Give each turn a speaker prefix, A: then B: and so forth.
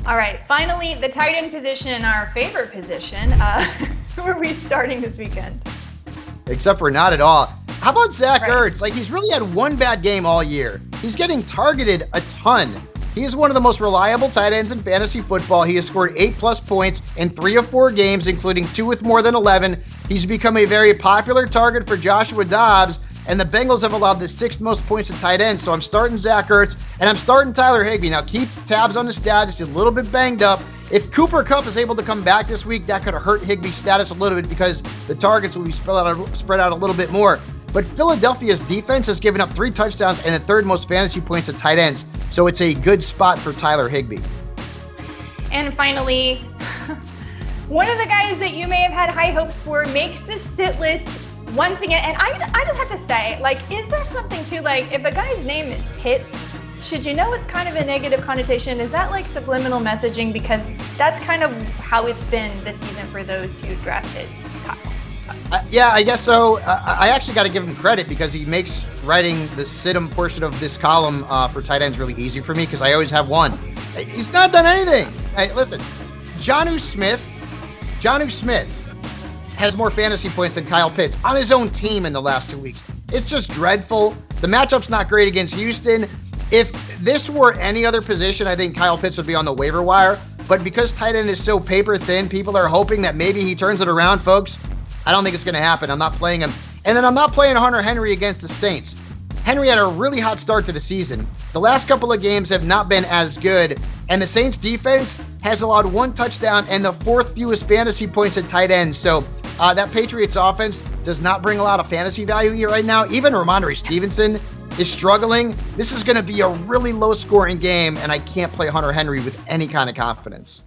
A: All right, finally, the tight end position, our favorite position. Who are we starting this weekend?
B: Except for not at all. How about Zach Ertz? Like, he's really had one bad game all year. He's getting targeted a ton. He is one of the most reliable tight ends in fantasy football. He has scored 8+ points in 3 of 4 games, including 2 with more than 11. He's become a very popular target for Joshua Dobbs, and the Bengals have allowed the 6th most points to tight ends. So I'm starting Zach Ertz, and I'm starting Tyler Higbee. Now, keep tabs on the status. He's a little bit banged up. If Cooper Kupp is able to come back this week, that could hurt Higbee's status a little bit because the targets will be spread out a little bit more. But Philadelphia's defense has given up 3 touchdowns and the 3rd most fantasy points at tight ends. So it's a good spot for Tyler Higbee.
A: And finally, one of the guys that you may have had high hopes for makes the sit list once again. And I just have to say, like, is there something to, like, if a guy's name is Pitts, should you know it's kind of a negative connotation? Is that like subliminal messaging? Because that's kind of how it's been this season for those who drafted Kyle.
B: Yeah, I guess so. I actually got to give him credit because he makes writing the sit-em portion of this column for tight ends really easy for me because I always have one. He's not done anything. Hey, listen, Jonnu Smith has more fantasy points than Kyle Pitts on his own team in the last 2 weeks. It's just dreadful. The matchup's not great against Houston. If this were any other position, I think Kyle Pitts would be on the waiver wire. But because tight end is so paper thin, people are hoping that maybe he turns it around, folks. I don't think it's going to happen. I'm not playing him. And then I'm not playing Hunter Henry against the Saints. Henry had a really hot start to the season. The last couple of games have not been as good. And the Saints defense has allowed 1 touchdown and the 4th fewest fantasy points at tight end. So that Patriots offense does not bring a lot of fantasy value here right now. Even Ramondre Stevenson is struggling. This is going to be a really low-scoring game, and I can't play Hunter Henry with any kind of confidence.